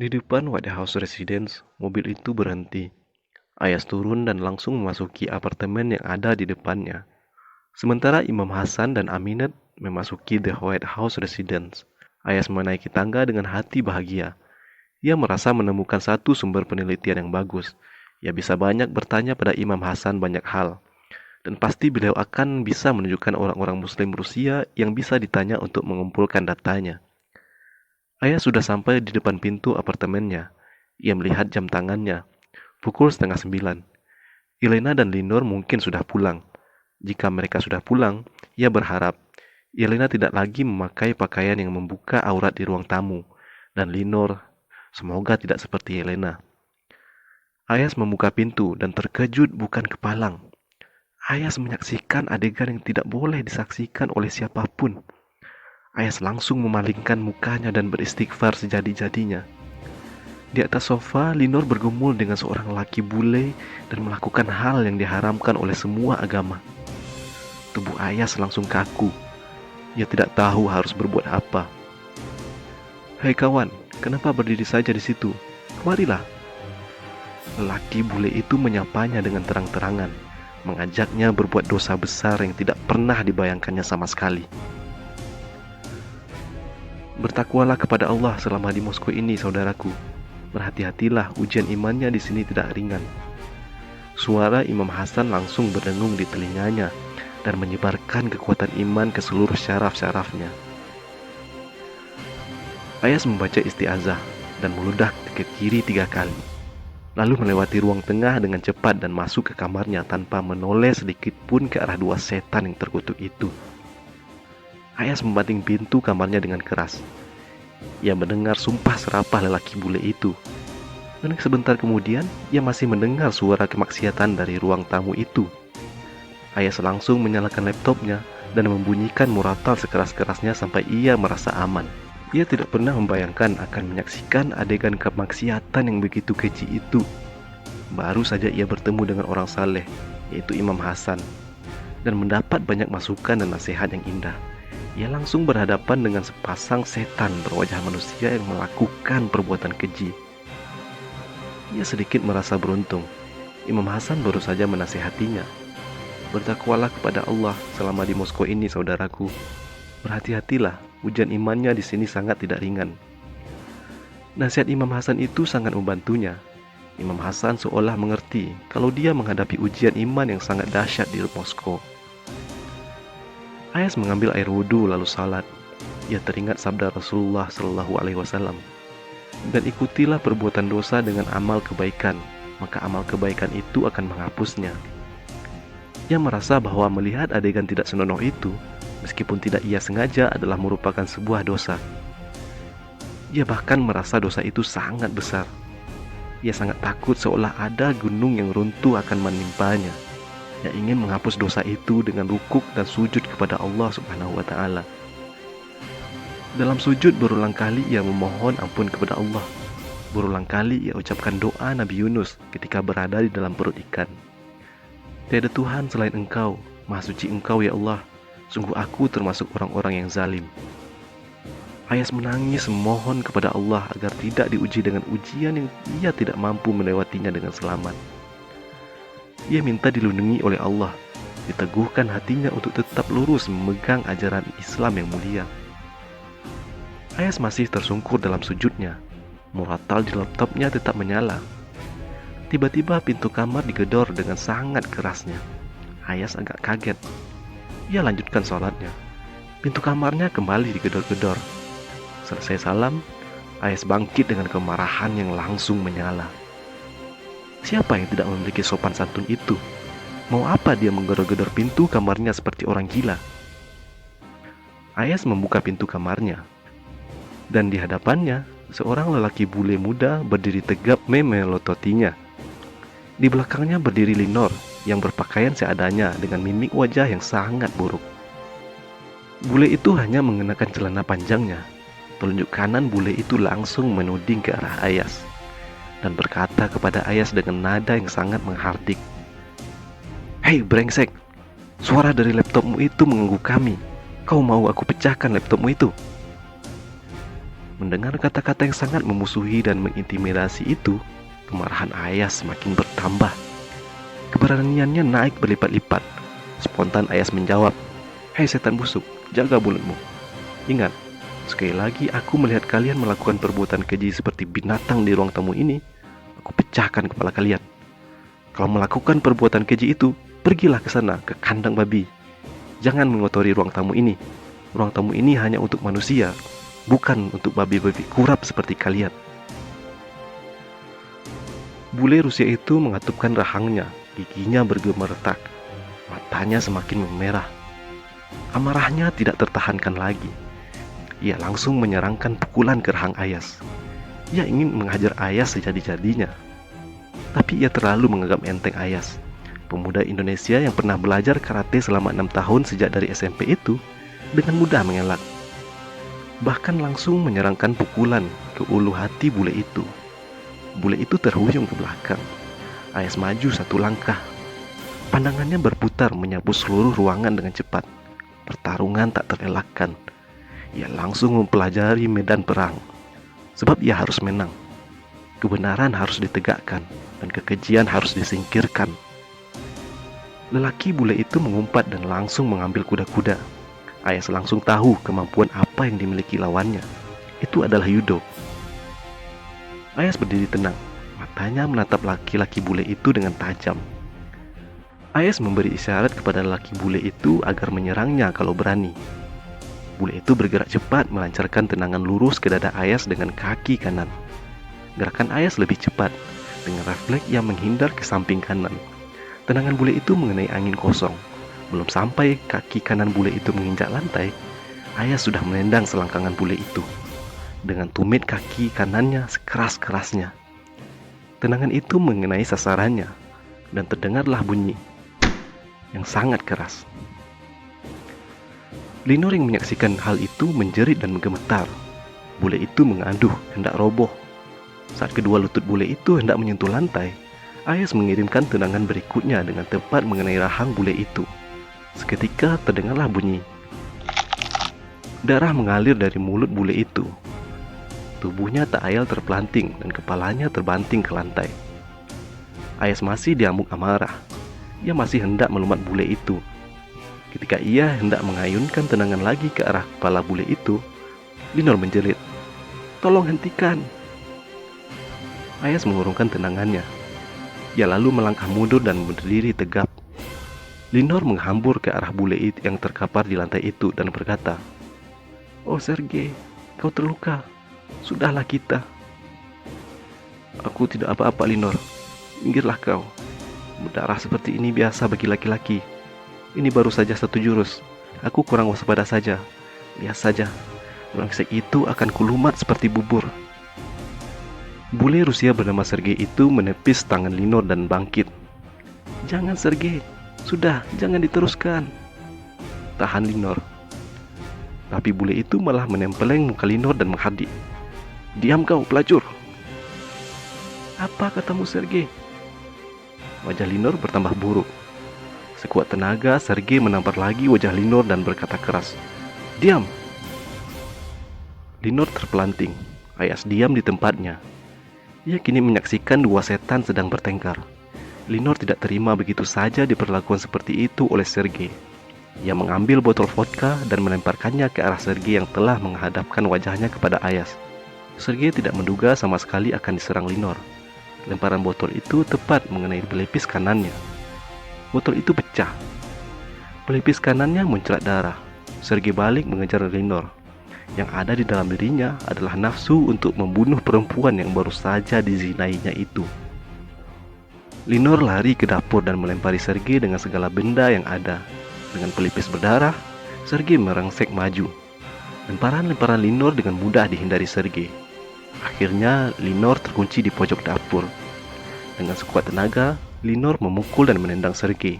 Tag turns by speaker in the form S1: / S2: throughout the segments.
S1: Di depan White House Residence, mobil itu berhenti. Ayas turun dan langsung memasuki apartemen yang ada di depannya. Sementara Imam Hasan dan Aminat memasuki The White House Residence. Ayas menaiki tangga dengan hati bahagia. Ia merasa menemukan satu sumber penelitian yang bagus. Ia bisa banyak bertanya pada Imam Hasan banyak hal. Dan pasti beliau akan bisa menunjukkan orang-orang Muslim Rusia yang bisa ditanya untuk mengumpulkan datanya. Ayah sudah sampai di depan pintu apartemennya. Ia melihat jam tangannya. Pukul setengah 9. Elena dan Linor mungkin sudah pulang. Jika mereka sudah pulang, ia berharap Elena tidak lagi memakai pakaian yang membuka aurat di ruang tamu. Dan Linor, semoga tidak seperti Elena. Ayas membuka pintu dan terkejut bukan kepalang. Ayas menyaksikan adegan yang tidak boleh disaksikan oleh siapapun. Ayas langsung memalingkan mukanya dan beristighfar sejadi-jadinya. Di atas sofa, Linor bergumul dengan seorang laki bule dan melakukan hal yang diharamkan oleh semua agama. Tubuh Ayas langsung kaku. Ia tidak tahu harus berbuat apa. "Hei kawan, kenapa berdiri saja di situ? Kemarilah." Lelaki bule itu menyapanya dengan terang-terangan, mengajaknya berbuat dosa besar yang tidak pernah dibayangkannya sama sekali. "Bertakwalah kepada Allah selama di Moskow ini, saudaraku. Berhati-hatilah, ujian imannya di sini tidak ringan." Suara Imam Hasan langsung berdengung di telinganya dan menyebarkan kekuatan iman ke seluruh syaraf-syarafnya. Ayas membaca istiazah dan meludah ke kiri 3 kali. Lalu melewati ruang tengah dengan cepat dan masuk ke kamarnya tanpa menoleh sedikit pun ke arah dua setan yang terkutuk itu. Ayas membanting pintu kamarnya dengan keras. Ia mendengar sumpah serapah lelaki bule itu. Dan sebentar kemudian, ia masih mendengar suara kemaksiatan dari ruang tamu itu. Ayas langsung menyalakan laptopnya dan membunyikan muratal sekeras-kerasnya sampai ia merasa aman. Ia tidak pernah membayangkan akan menyaksikan adegan kemaksiatan yang begitu keji itu. Baru saja ia bertemu dengan orang saleh, yaitu Imam Hasan, dan mendapat banyak masukan dan nasihat yang indah. Ia langsung berhadapan dengan sepasang setan berwajah manusia yang melakukan perbuatan keji. Ia sedikit merasa beruntung. Imam Hasan baru saja menasihatinya. "Bertakwalah kepada Allah selama di Moskow ini, saudaraku. Berhati-hatilah, ujian imannya di sini sangat tidak ringan." Nasihat Imam Hasan itu sangat membantunya. Imam Hasan seolah mengerti kalau dia menghadapi ujian iman yang sangat dahsyat di Moskow. Ayas mengambil air wudhu lalu salat. Ia teringat sabda Rasulullah SAW, "Dan ikutilah perbuatan dosa dengan amal kebaikan, maka amal kebaikan itu akan menghapusnya." Ia merasa bahwa melihat adegan tidak senonoh itu, meskipun tidak ia sengaja, adalah merupakan sebuah dosa. Ia bahkan merasa dosa itu sangat besar. Ia sangat takut seolah ada gunung yang runtuh akan menimpanya. Ia ingin menghapus dosa itu dengan rukuk dan sujud kepada Allah Subhanahu wa Ta'ala. Dalam sujud berulang kali ia memohon ampun kepada Allah. Berulang kali ia ucapkan doa Nabi Yunus ketika berada di dalam perut ikan. "Tiada Tuhan selain Engkau, Maha Suci Engkau ya Allah. Sungguh aku termasuk orang-orang yang zalim." Ayas menangis memohon kepada Allah agar tidak diuji dengan ujian yang ia tidak mampu melewatinya dengan selamat. Ia minta dilindungi oleh Allah, diteguhkan hatinya untuk tetap lurus memegang ajaran Islam yang mulia. Ayas masih tersungkur dalam sujudnya. Muratal di laptopnya tetap menyala. Tiba-tiba pintu kamar digedor dengan sangat kerasnya. Ayas agak kaget. Ia lanjutkan sholatnya. Pintu kamarnya kembali digedor-gedor. Selesai salam, Ayas bangkit dengan kemarahan yang langsung menyala. Siapa yang tidak memiliki sopan santun itu? Mau apa dia menggedor-gedor pintu kamarnya seperti orang gila? Ayas membuka pintu kamarnya. Dan di hadapannya, seorang lelaki bule muda berdiri tegap memelototinya. Di belakangnya berdiri Linor yang berpakaian seadanya dengan mimik wajah yang sangat buruk. Bule itu hanya mengenakan celana panjangnya. Telunjuk kanan bule itu langsung menuding ke arah Ayas dan berkata kepada Ayas dengan nada yang sangat menghardik, "Hei brengsek, suara dari laptopmu itu mengganggu kami. Kau mau aku pecahkan laptopmu itu?" Mendengar kata-kata yang sangat memusuhi dan mengintimidasi itu, kemarahan Ayas semakin bertambah. Keberaniannya naik berlipat-lipat. Spontan Ayas menjawab, "Hei setan busuk, jaga mulutmu. Ingat, sekali lagi aku melihat kalian melakukan perbuatan keji seperti binatang di ruang tamu ini, aku pecahkan kepala kalian. Kalau melakukan perbuatan keji itu, pergilah ke sana, ke kandang babi. Jangan mengotori ruang tamu ini. Ruang tamu ini hanya untuk manusia, bukan untuk babi-babi kurap seperti kalian." Bule Rusia itu mengatupkan rahangnya, giginya bergemeretak, matanya semakin memerah. Amarahnya tidak tertahankan lagi. Ia langsung menyerangkan pukulan ke rahang Ayas. Ia ingin menghajar Ayas sejadi-jadinya. Tapi ia terlalu menganggap enteng Ayas. Pemuda Indonesia yang pernah belajar karate selama 6 tahun sejak dari SMP itu dengan mudah mengelak. Bahkan langsung menyerangkan pukulan ke ulu hati bule itu. Bule itu terhuyung ke belakang. Ayas maju 1 langkah. Pandangannya berputar menyapu seluruh ruangan dengan cepat. Pertarungan tak terelakkan. Ia langsung mempelajari medan perang. Sebab ia harus menang. Kebenaran harus ditegakkan dan kekejian harus disingkirkan. Lelaki bule itu mengumpat dan langsung mengambil kuda-kuda. Ayas langsung tahu kemampuan apa yang dimiliki lawannya. Itu adalah judo. Ayas berdiri tenang. Matanya menatap laki-laki bule itu dengan tajam. Ayas memberi isyarat kepada lelaki bule itu agar menyerangnya kalau berani. Bule itu bergerak cepat melancarkan tendangan lurus ke dada Ayas dengan kaki kanan. Gerakan Ayas lebih cepat. Dengan refleks ia menghindar ke samping kanan. Tendangan bule itu mengenai angin kosong. Belum sampai kaki kanan bule itu menginjak lantai, Ayas sudah menendang selangkangan bule itu dengan tumit kaki kanannya sekeras-kerasnya. Tendangan itu mengenai sasarannya dan terdengarlah bunyi yang sangat keras. Linor yang menyaksikan hal itu menjerit dan menggemetar. Bule itu mengaduh hendak roboh. Saat kedua lutut bule itu hendak menyentuh lantai, Ayas mengirimkan tendangan berikutnya dengan tepat mengenai rahang bule itu. Seketika terdengarlah bunyi. Darah mengalir dari mulut bule itu. Tubuhnya tak ayal terpelanting dan kepalanya terbanting ke lantai. Ayas masih diamuk amarah. Ia masih hendak melumat bule itu. Ketika ia hendak mengayunkan tendangan lagi ke arah kepala bule itu, Linor menjerit, "Tolong hentikan!" Ayas mengurungkan tendangannya. Ia lalu melangkah mundur dan berdiri tegap. Linor menghambur ke arah bule yang terkapar di lantai itu dan berkata, "Oh Sergei, kau terluka. Sudahlah kita." "Aku tidak apa-apa Linor. Minggirlah kau. Berdarah seperti ini biasa bagi laki-laki. Ini baru saja 1 jurus. Aku kurang waspada saja. Lihat saja, brengsek itu akan kulumat seperti bubur." Bule Rusia bernama Sergei itu menepis tangan Linor dan bangkit. "Jangan Sergei, sudah, jangan diteruskan." Tahan Linor. Tapi bule itu malah menempeleng muka Linor dan menghardik. "Diam kau pelacur." "Apa katamu Sergei?" Wajah Linor bertambah buruk. Sekuat tenaga, Sergei menampar lagi wajah Linor dan berkata keras, "Diam!" Linor terpelanting. Ayas diam di tempatnya. Ia kini menyaksikan 2 setan sedang bertengkar. Linor tidak terima begitu saja diperlakukan seperti itu oleh Sergei. Ia mengambil botol vodka dan melemparkannya ke arah Sergei yang telah menghadapkan wajahnya kepada Ayas. Sergei tidak menduga sama sekali akan diserang Linor. Lemparan botol itu tepat mengenai pelipis kanannya. Botol itu pecah. Pelipis kanannya muncrat darah. Sergei balik mengejar Linor. Yang ada di dalam dirinya adalah nafsu untuk membunuh perempuan yang baru saja dizinainya itu. Linor lari ke dapur dan melempari Sergei dengan segala benda yang ada. Dengan pelipis berdarah, Sergei merangsek maju. Lemparan-lemparan Linor dengan mudah dihindari Sergei. Akhirnya Linor terkunci di pojok dapur. Dengan sekuat tenaga, Linor memukul dan menendang Sergei.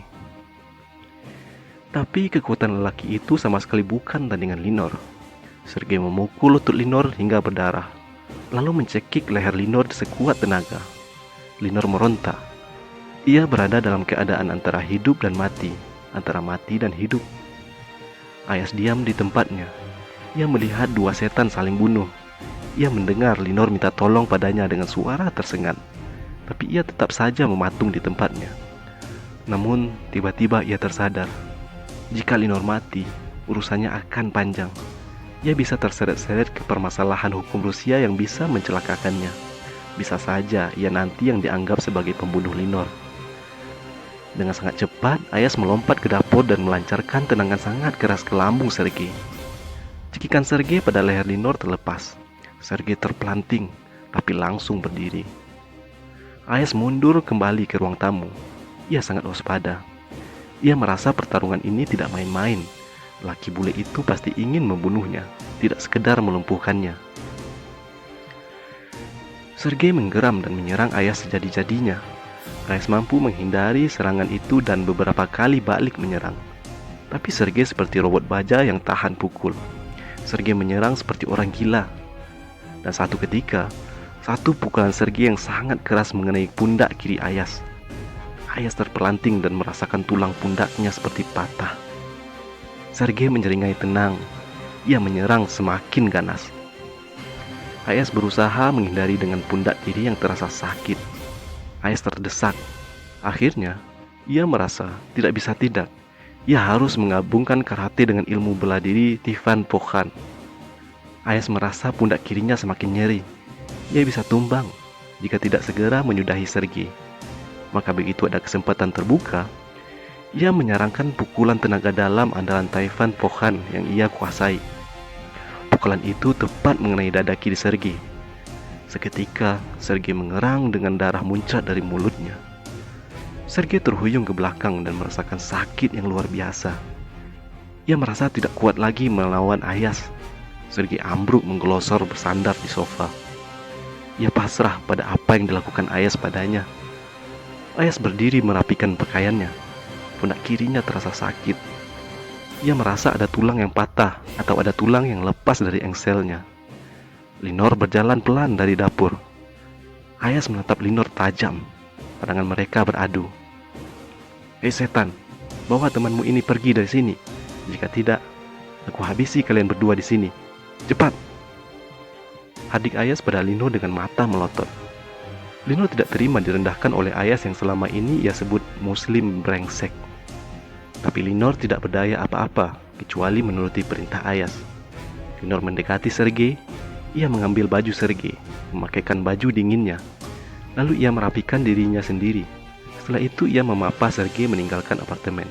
S1: Tapi kekuatan lelaki itu sama sekali bukan tandingan Linor. Sergei memukul lutut Linor hingga berdarah, lalu mencekik leher Linor sekuat tenaga. Linor meronta. Ia berada dalam keadaan antara hidup dan mati, antara mati dan hidup. Ayas diam di tempatnya. Ia melihat 2 setan saling bunuh. Ia mendengar Linor minta tolong padanya dengan suara tersengat, tapi ia tetap saja mematung di tempatnya. Namun, tiba-tiba ia tersadar. Jika Linor mati, urusannya akan panjang. Ia bisa terseret-seret ke permasalahan hukum Rusia yang bisa mencelakakannya. Bisa saja ia nanti yang dianggap sebagai pembunuh Linor. Dengan sangat cepat, Ayas melompat ke dapur dan melancarkan tendangan sangat keras ke lambung Sergei. Cekikan Sergei pada leher Linor terlepas. Sergei terpelanting, tapi langsung berdiri. Ayas mundur kembali ke ruang tamu. Ia sangat waspada. Ia merasa pertarungan ini tidak main-main. Laki bule itu pasti ingin membunuhnya, tidak sekedar melumpuhkannya. Sergei menggeram dan menyerang Ayas sejadi-jadinya. Ayas mampu menghindari serangan itu dan beberapa kali balik menyerang. Tapi Sergei seperti robot baja yang tahan pukul. Sergei menyerang seperti orang gila. Dan satu ketika, satu pukulan Sergei yang sangat keras mengenai pundak kiri Ayas. Ayas terpelanting dan merasakan tulang pundaknya seperti patah. Sergei menyeringai tenang. Ia menyerang semakin ganas. Ayas berusaha menghindari dengan pundak kiri yang terasa sakit. Ayas terdesak. Akhirnya, ia merasa tidak bisa tidak. Ia harus menggabungkan karate dengan ilmu bela diri Tifan Pokhan. Ayas merasa pundak kirinya semakin nyeri. Ia bisa tumbang jika tidak segera menyudahi Sergei. Maka begitu ada kesempatan terbuka, ia menyarankan pukulan tenaga dalam andalan Tifan Pokhan yang ia kuasai. Pukulan itu tepat mengenai dada kiri Sergei. Seketika, Sergei mengerang dengan darah muncrat dari mulutnya. Sergei terhuyung ke belakang dan merasakan sakit yang luar biasa. Ia merasa tidak kuat lagi melawan Ayas. Sergei ambruk menggelosor bersandar di sofa. Ia pasrah pada apa yang dilakukan Ayas padanya. Ayas berdiri merapikan pakaiannya. Pundak kirinya terasa sakit. Ia merasa ada tulang yang patah atau ada tulang yang lepas dari engselnya. Linor berjalan pelan dari dapur. Ayas menatap Linor tajam. Pandangan mereka beradu. "Hei setan, bawa temanmu ini pergi dari sini. Jika tidak, aku habisi kalian berdua di sini. Cepat!" Adik Ayas pada Linor dengan mata melotot. Linor tidak terima direndahkan oleh Ayas yang selama ini ia sebut Muslim brengsek. Tapi Linor tidak berdaya apa-apa kecuali menuruti perintah Ayas. Linor mendekati Sergei. Ia mengambil baju Sergei, memakaikan baju dinginnya. Lalu ia merapikan dirinya sendiri. Setelah itu ia memapa Sergei meninggalkan apartemen.